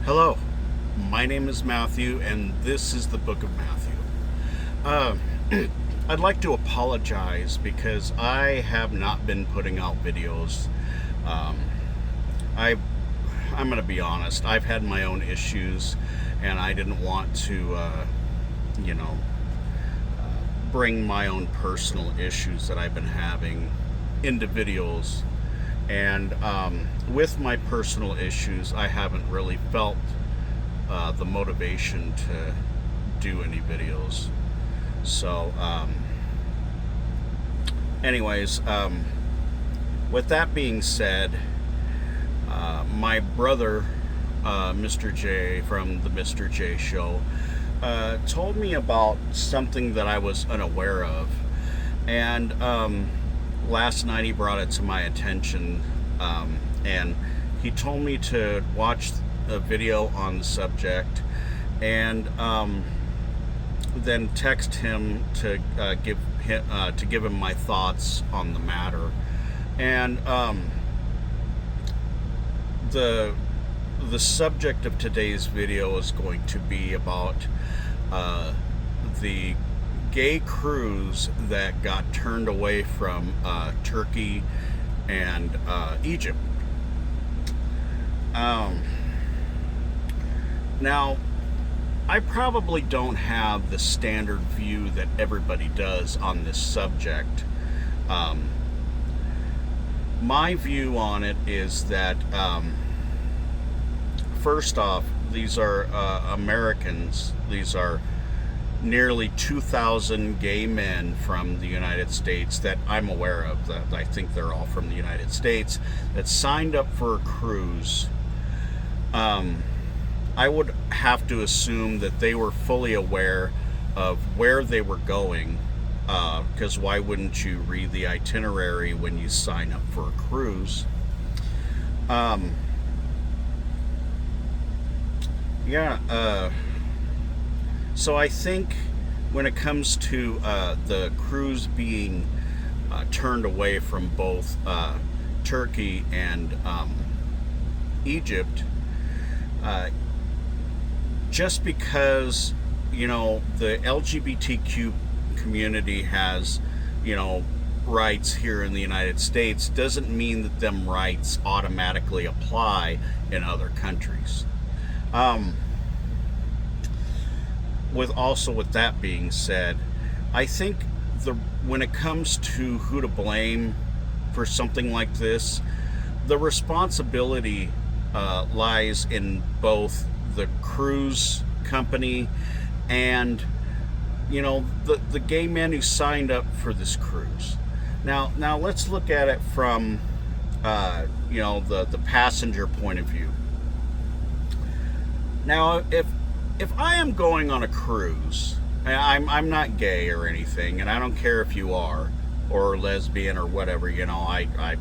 Hello, my name is Matthew, and this is the Book of Matthew. Uh, I'd like to apologize because I have not been putting out videos. Um, I, I'm going to be honest. I've had my own issues, and I didn't want to, you know, bring my own personal issues that I've been having into videos. And with my personal issues, I haven't really felt the motivation to do any videos. So, anyways, with that being said, my brother, Mr. J from the Mr. J Show, told me about something that I was unaware of. And last night he brought it to my attention, and he told me to watch a video on the subject, and then text him to give him my thoughts on the matter. And the the subject of today's video is going to be about the gay crews that got turned away from Turkey and Egypt. Um, Now, I probably don't have the standard view that everybody does on this subject. Um, my view on it is that, first off, these are Americans. These are nearly 2,000 gay men from the United States that I'm aware of, that I think they're all from the United States, that signed up for a cruise. I would have to assume that they were fully aware of where they were going, because why wouldn't you read the itinerary when you sign up for a cruise? Um, yeah, so I think when it comes to the cruise being turned away from both Turkey and Egypt, uh, just because the LGBTQ community has rights here in the United States doesn't mean that them rights automatically apply in other countries. Um, with that being said, I think the when it comes to who to blame for something like this, the responsibility lies in both the cruise company and the gay men who signed up for this cruise. Now let's look at it from the passenger point of view. Now, if I am going on a cruise, I'm not gay or anything, and I don't care if you are, or lesbian or whatever. I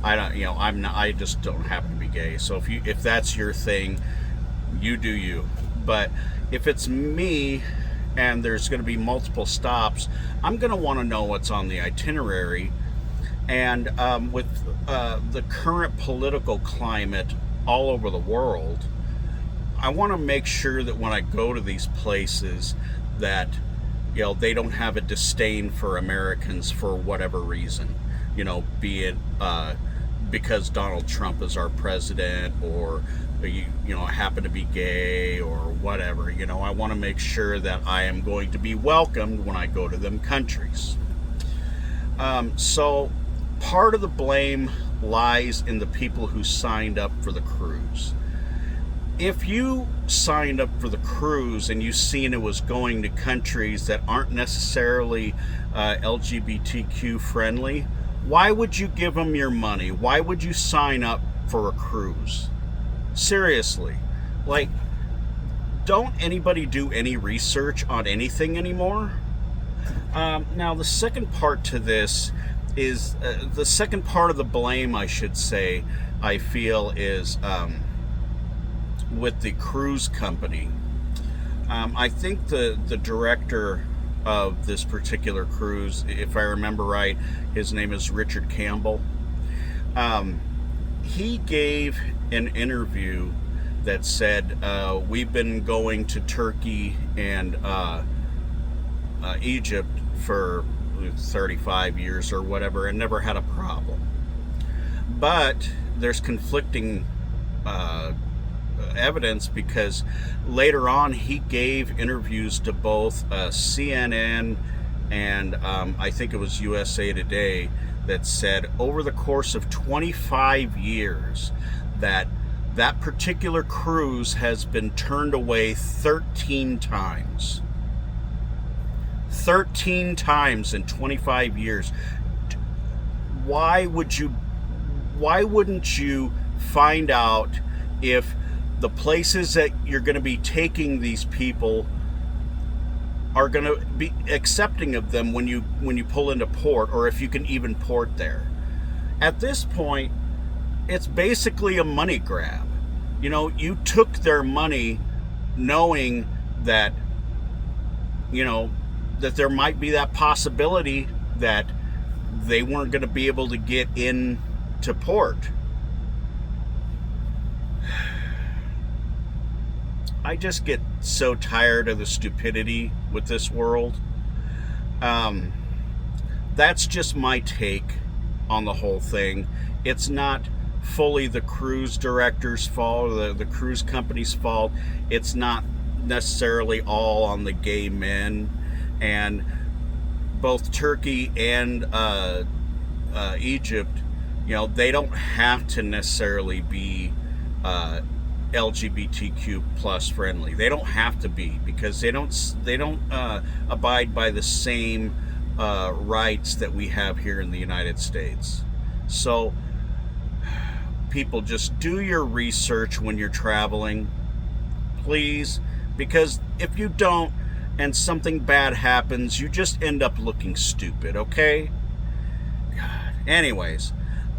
don't. I'm not. I just don't happen to be gay. So if that's your thing, you do you. But if it's me and there's going to be multiple stops, I'm going to want to know what's on the itinerary. And with the current political climate all over the world, I want to make sure that when I go to these places that they don't have a disdain for Americans for whatever reason, be it because Donald Trump is our president, or happen to be gay or whatever. I want to make sure that I am going to be welcomed when I go to them countries. So part of the blame lies in the people who signed up for the cruise. If you signed up for the cruise and you seen it was going to countries that aren't necessarily LGBTQ friendly, why would you give them your money? Why would you sign up for a cruise? Seriously. Like, don't anybody do any research on anything anymore? Now, the second part to this is the second part of the blame, I should say, I feel is with the cruise company. I think the director of this particular cruise, if I remember right, his name is Richard Campbell. He gave an interview that said, we've been going to Turkey and Egypt for 35 years or whatever and never had a problem. But there's conflicting evidence, because later on he gave interviews to both CNN and I think it was USA Today that said over the course of 25 years that particular cruise has been turned away 13 times. 13 times in 25 years. Why wouldn't you find out if the places that you're going to be taking these people are going to be accepting of them when you pull into port, or if you can even port there? At this point, it's basically a money grab. You know, you took their money knowing that, you know, that there might be that possibility that they weren't going to be able to get in to port. I just get so tired of the stupidity with this world. That's just my take on the whole thing. It's not fully the cruise director's fault, or the cruise company's fault. It's not necessarily all on the gay men. And both Turkey and Egypt, you know, they don't have to necessarily be LGBTQ plus friendly. They don't have to be, because they don't abide by the same rights that we have here in the United States. So people, just do your research when you're traveling, please, because if you don't and something bad happens, you just end up looking stupid, okay? God. Anyways,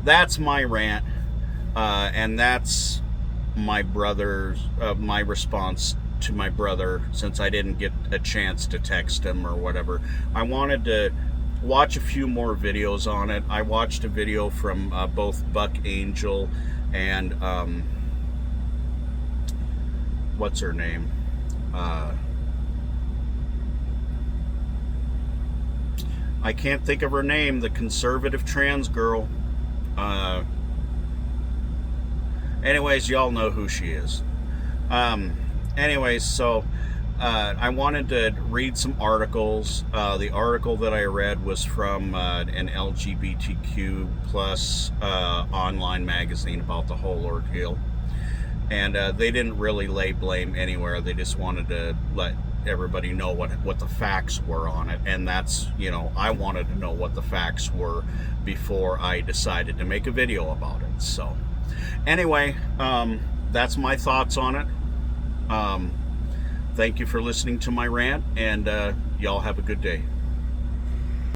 that's my rant, and that's my brother's my response to my brother, since I didn't get a chance to text him or whatever. I wanted to watch a few more videos on it. I watched a video from both Buck Angel and what's her name? I can't think of her name, the conservative trans girl. Anyways, y'all know who she is. Anyways, so I wanted to read some articles. The article that I read was from an LGBTQ plus online magazine about the whole ordeal. And they didn't really lay blame anywhere. They just wanted to let everybody know what the facts were on it. And that's, you know, I wanted to know what the facts were before I decided to make a video about it. So anyway, that's my thoughts on it. Thank you for listening to my rant, and y'all have a good day.